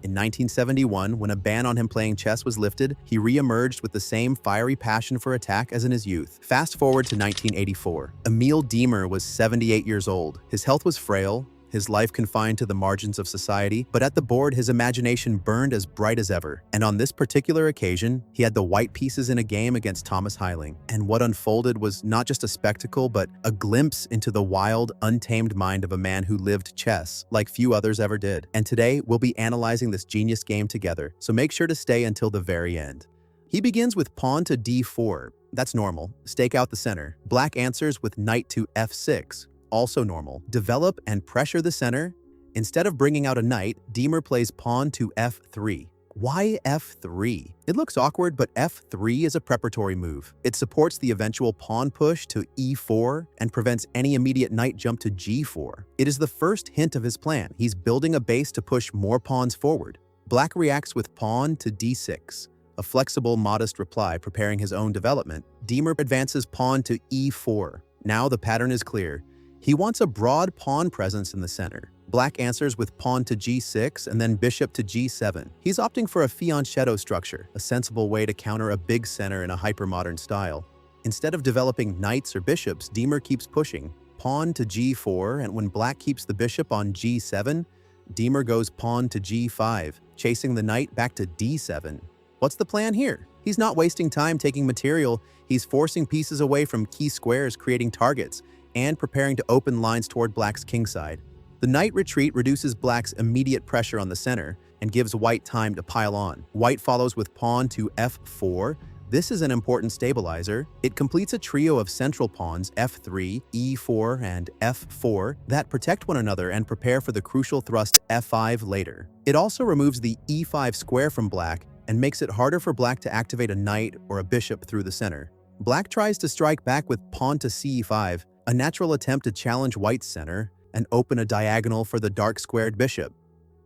In 1971, when a ban on him playing chess was lifted, he re-emerged with the same fiery passion for attack as in his youth. Fast forward to 1984. Emil Diemer was 78 years old. His health was frail, his life confined to the margins of society, but at the board his imagination burned as bright as ever. And on this particular occasion, he had the white pieces in a game against Thomas Heiling. And what unfolded was not just a spectacle, but a glimpse into the wild, untamed mind of a man who lived chess like few others ever did. And today, we'll be analyzing this genius game together, so make sure to stay until the very end. He begins with pawn to d4. That's normal. Stake out the center. Black answers with knight to f6. Also normal. Develop and pressure the center. Instead of bringing out a knight, Diemer plays pawn to f3. Why f3? It looks awkward, but f3 is a preparatory move. It supports the eventual pawn push to e4 and prevents any immediate knight jump to g4. It is the first hint of his plan. He's building a base to push more pawns forward. Black reacts with pawn to d6. A flexible, modest reply, preparing his own development. Diemer advances pawn to e4. Now the pattern is clear. He wants a broad pawn presence in the center. Black answers with pawn to g6 and then bishop to g7. He's opting for a fianchetto structure, a sensible way to counter a big center in a hypermodern style. Instead of developing knights or bishops, Diemer keeps pushing. Pawn to g4, and when Black keeps the bishop on g7, Diemer goes pawn to g5, chasing the knight back to d7. What's the plan here? He's not wasting time taking material, he's forcing pieces away from key squares, creating targets, and preparing to open lines toward Black's kingside. The knight retreat reduces Black's immediate pressure on the center and gives White time to pile on. White follows with pawn to f4. This is an important stabilizer. It completes a trio of central pawns f3, e4, and f4 that protect one another and prepare for the crucial thrust f5 later. It also removes the e5 square from Black and makes it harder for Black to activate a knight or a bishop through the center. Black tries to strike back with pawn to c5, a natural attempt to challenge White's center and open a diagonal for the dark-squared bishop.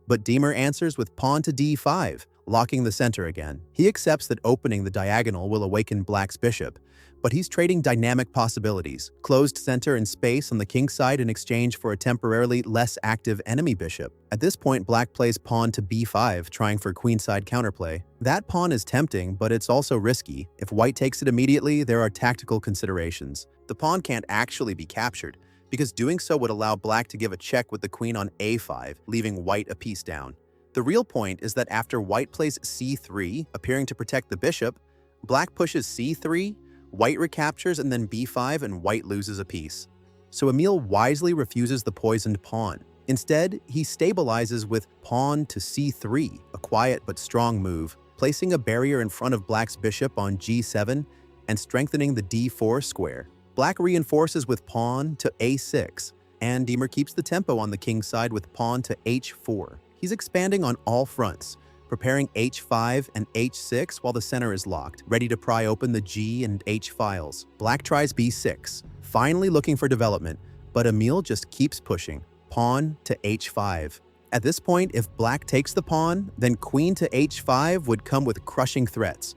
But Diemer answers with pawn to d5, locking the center again. He accepts that opening the diagonal will awaken Black's bishop, but he's trading dynamic possibilities, closed center and space on the kingside in exchange for a temporarily less active enemy bishop. At this point, Black plays pawn to b5, trying for queenside counterplay. That pawn is tempting, but it's also risky. If White takes it immediately, there are tactical considerations. The pawn can't actually be captured, because doing so would allow Black to give a check with the queen on a5, leaving White a piece down. The real point is that after White plays c3, appearing to protect the bishop, Black pushes c3, White recaptures, and then b5, and White loses a piece. So Emil wisely refuses the poisoned pawn. Instead, he stabilizes with pawn to c3, a quiet but strong move, placing a barrier in front of Black's bishop on g7 and strengthening the d4 square. Black reinforces with pawn to a6, and Diemer keeps the tempo on the king's side with pawn to h4. He's expanding on all fronts, preparing h5 and h6 while the center is locked, ready to pry open the g and h files. Black tries b6, finally looking for development, but Emil just keeps pushing. Pawn to h5. At this point, if Black takes the pawn, then queen to h5 would come with crushing threats.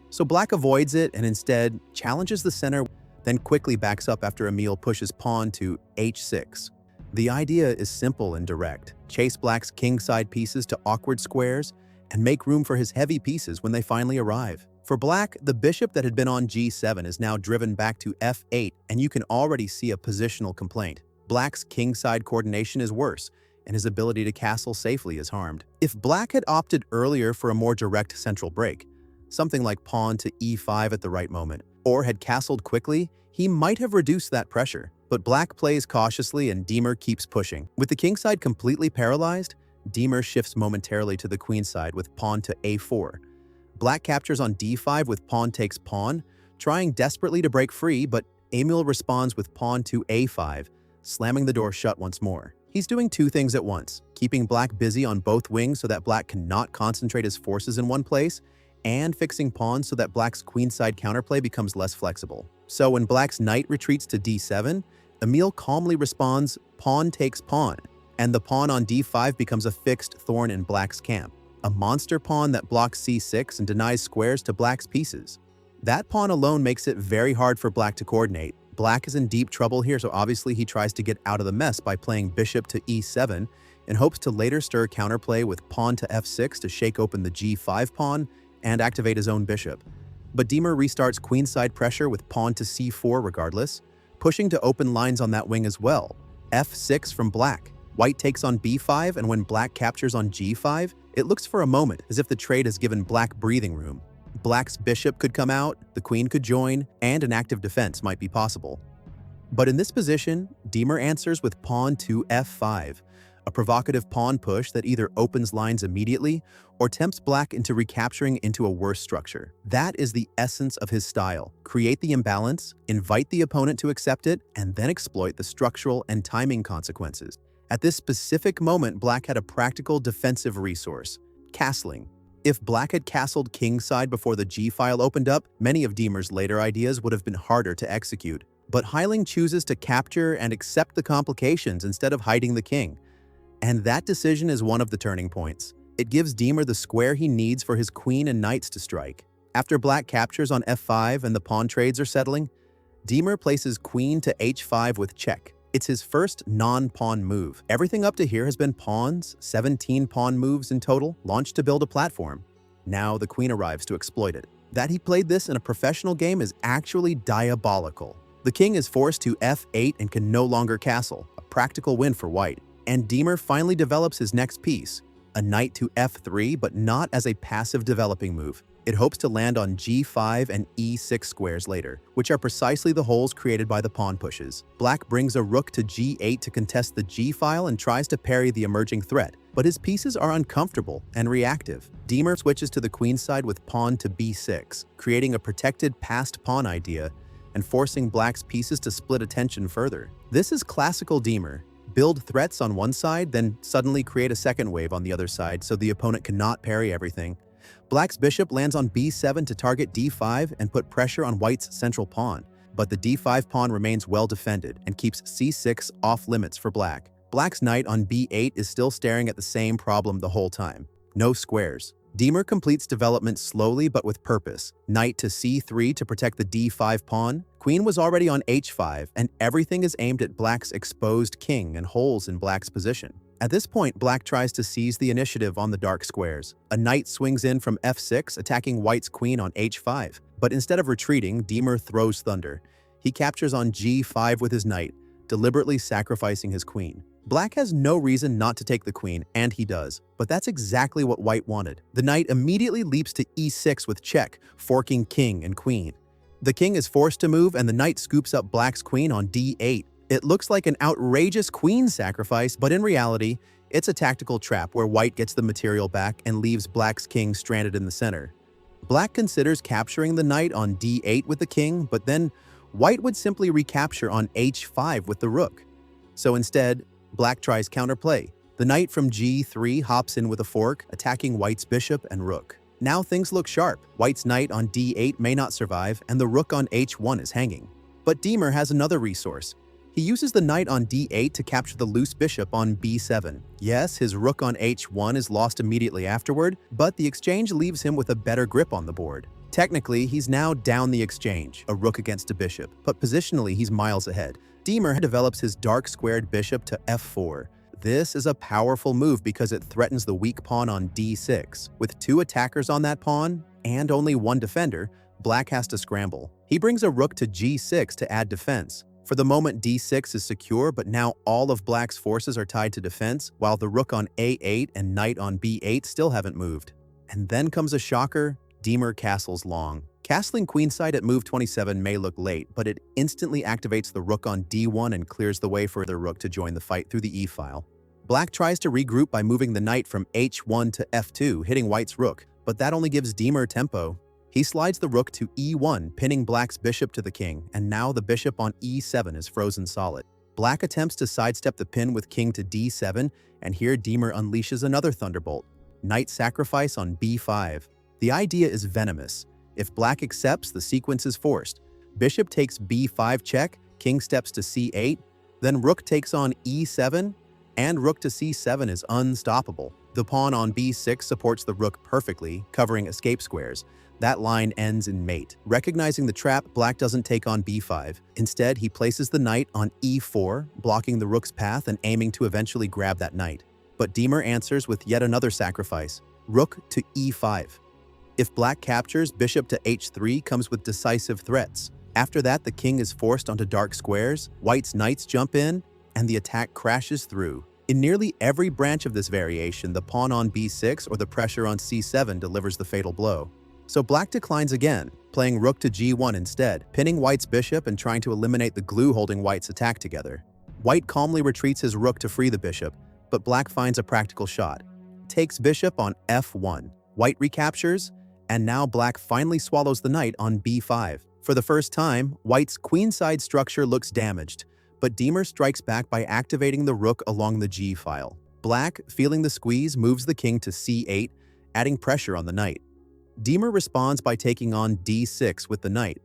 So Black avoids it and instead challenges the center, then quickly backs up after Emil pushes pawn to h6. The idea is simple and direct. Chase Black's kingside pieces to awkward squares and make room for his heavy pieces when they finally arrive. For Black, the bishop that had been on g7 is now driven back to f8, and you can already see a positional complaint. Black's kingside coordination is worse, and his ability to castle safely is harmed. If Black had opted earlier for a more direct central break, something like pawn to e5 at the right moment, or had castled quickly, he might have reduced that pressure. But Black plays cautiously and Diemer keeps pushing. With the kingside completely paralyzed, Diemer shifts momentarily to the queenside with pawn to a4. Black captures on d5 with pawn takes pawn, trying desperately to break free, but Emil responds with pawn to a5, slamming the door shut once more. He's doing two things at once, keeping Black busy on both wings so that Black cannot concentrate his forces in one place, and fixing pawns so that Black's queenside counterplay becomes less flexible. So when Black's knight retreats to d7, Emil calmly responds, pawn takes pawn, and the pawn on d5 becomes a fixed thorn in Black's camp, a monster pawn that blocks c6 and denies squares to Black's pieces. That pawn alone makes it very hard for Black to coordinate. Black is in deep trouble here, so obviously he tries to get out of the mess by playing bishop to e7, in hopes to later stir counterplay with pawn to f6 to shake open the g5 pawn and activate his own bishop. But Diemer restarts queenside pressure with pawn to c4 regardless, pushing to open lines on that wing as well. f6 from black. White takes on b5, and when black captures on g5, it looks for a moment as if the trade has given black breathing room. Black's bishop could come out, the queen could join, and an active defense might be possible. But in this position, Diemer answers with pawn to f5, a provocative pawn push that either opens lines immediately or tempts black into recapturing into a worse structure. That is the essence of his style. Create the imbalance, invite the opponent to accept it, and then exploit the structural and timing consequences. At this specific moment, black had a practical defensive resource: castling. If black had castled kingside before the g-file opened up, many of Diemer's later ideas would have been harder to execute. But Heiling chooses to capture and accept the complications instead of hiding the king. And that decision is one of the turning points. It gives Diemer the square he needs for his queen and knights to strike. After black captures on f5 and the pawn trades are settling, Diemer places queen to h5 with check. It's his first non-pawn move. Everything up to here has been pawns, 17 pawn moves in total, launched to build a platform. Now the queen arrives to exploit it. That he played this in a professional game is actually diabolical. The king is forced to f8 and can no longer castle, a practical win for white. And Diemer finally develops his next piece, a knight to f3, but not as a passive developing move. It hopes to land on g5 and e6 squares later, which are precisely the holes created by the pawn pushes. Black brings a rook to g8 to contest the g-file and tries to parry the emerging threat, but his pieces are uncomfortable and reactive. Diemer switches to the queenside with pawn to b6, creating a protected passed pawn idea and forcing black's pieces to split attention further. This is classical Diemer. Build threats on one side, then suddenly create a second wave on the other side so the opponent cannot parry everything. Black's bishop lands on b7 to target d5 and put pressure on white's central pawn, but the d5 pawn remains well defended and keeps c6 off limits for black. Black's knight on b8 is still staring at the same problem the whole time: no squares. Diemer completes development slowly but with purpose. Knight to c3 to protect the d5 pawn. Queen was already on h5, and everything is aimed at black's exposed king and holes in black's position. At this point, black tries to seize the initiative on the dark squares. A knight swings in from f6, attacking white's queen on h5. But instead of retreating, Diemer throws thunder. He captures on g5 with his knight, deliberately sacrificing his queen. Black has no reason not to take the queen, and he does. But that's exactly what white wanted. The knight immediately leaps to e6 with check, forking king and queen. The king is forced to move, and the knight scoops up black's queen on d8. It looks like an outrageous queen sacrifice, but in reality, it's a tactical trap where white gets the material back and leaves black's king stranded in the center. Black considers capturing the knight on d8 with the king, but then white would simply recapture on h5 with the rook. So instead, black tries counterplay. The knight from g3 hops in with a fork, attacking white's bishop and rook. Now things look sharp. White's knight on d8 may not survive, and the rook on h1 is hanging. But Diemer has another resource. He uses the knight on d8 to capture the loose bishop on b7. Yes, his rook on h1 is lost immediately afterward, but the exchange leaves him with a better grip on the board. Technically, he's now down the exchange, a rook against a bishop, but positionally he's miles ahead. Diemer develops his dark squared bishop to f4. This is a powerful move because it threatens the weak pawn on d6. With two attackers on that pawn, and only one defender, black has to scramble. He brings a rook to g6 to add defense. For the moment, d6 is secure, but now all of black's forces are tied to defense, while the rook on a8 and knight on b8 still haven't moved. And then comes a shocker: Diemer castles long. Castling queenside at move 27 may look late, but it instantly activates the rook on d1 and clears the way for the rook to join the fight through the e-file. Black tries to regroup by moving the knight from h1 to f2, hitting white's rook, but that only gives Diemer tempo. He slides the rook to e1, pinning black's bishop to the king, and now the bishop on e7 is frozen solid. Black attempts to sidestep the pin with king to d7, and here Diemer unleashes another thunderbolt: knight sacrifice on b5. The idea is venomous. If black accepts, the sequence is forced. Bishop takes b5 check, king steps to c8, then rook takes on e7, and rook to c7 is unstoppable. The pawn on b6 supports the rook perfectly, covering escape squares. That line ends in mate. Recognizing the trap, black doesn't take on b5. Instead, he places the knight on e4, blocking the rook's path and aiming to eventually grab that knight. But Diemer answers with yet another sacrifice, rook to e5. If black captures, bishop to h3 comes with decisive threats. After that, the king is forced onto dark squares, white's knights jump in, and the attack crashes through. In nearly every branch of this variation, the pawn on b6 or the pressure on c7 delivers the fatal blow. So black declines again, playing rook to g1 instead, pinning white's bishop and trying to eliminate the glue holding white's attack together. White calmly retreats his rook to free the bishop, but black finds a practical shot. Takes bishop on f1. White recaptures, and now black finally swallows the knight on b5. For the first time, white's queenside structure looks damaged, but Diemer strikes back by activating the rook along the g file. Black, feeling the squeeze, moves the king to c8, adding pressure on the knight. Diemer responds by taking on d6 with the knight.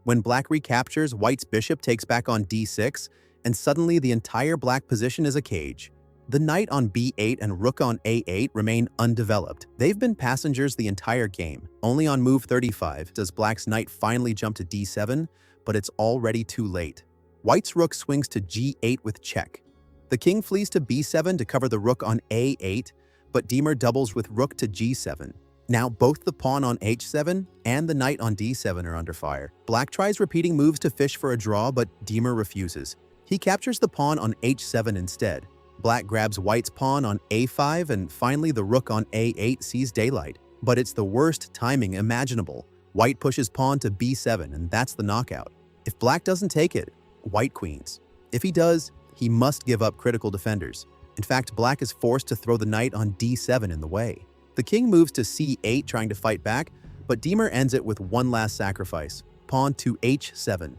When black recaptures, white's bishop takes back on d6, and suddenly the entire black position is a cage. The knight on b8 and rook on a8 remain undeveloped. They've been passengers the entire game. Only on move 35 does black's knight finally jump to d7, but it's already too late. White's rook swings to g8 with check. The king flees to b7 to cover the rook on a8, but Diemer doubles with rook to g7. Now both the pawn on h7 and the knight on d7 are under fire. Black tries repeating moves to fish for a draw, but Diemer refuses. He captures the pawn on h7 instead. Black grabs white's pawn on a5, and finally the rook on a8 sees daylight. But it's the worst timing imaginable. White pushes pawn to b7, and that's the knockout. If black doesn't take it, white queens. If he does, he must give up critical defenders. In fact, black is forced to throw the knight on d7 in the way. The king moves to c8 trying to fight back, but Diemer ends it with one last sacrifice, pawn to h7.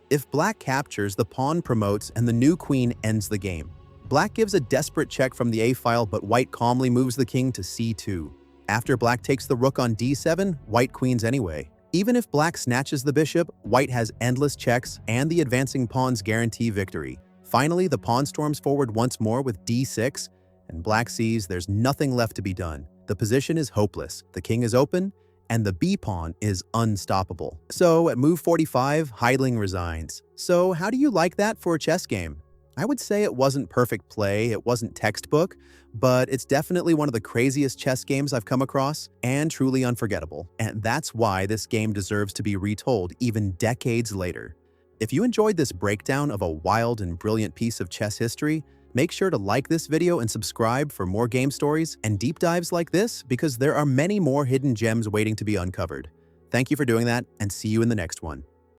If black captures, the pawn promotes and the new queen ends the game. Black gives a desperate check from the a-file, but white calmly moves the king to c2. After black takes the rook on d7, white queens anyway. Even if black snatches the bishop, white has endless checks and the advancing pawns guarantee victory. Finally, the pawn storms forward once more with d6, and black sees there's nothing left to be done. The position is hopeless, the king is open, and the b-pawn is unstoppable. So at move 45, Heidling resigns. So how do you like that for a chess game? I would say it wasn't perfect play, it wasn't textbook, but it's definitely one of the craziest chess games I've come across, and truly unforgettable. And that's why this game deserves to be retold even decades later. If you enjoyed this breakdown of a wild and brilliant piece of chess history, make sure to like this video and subscribe for more game stories and deep dives like this, because there are many more hidden gems waiting to be uncovered. Thank you for doing that, and see you in the next one.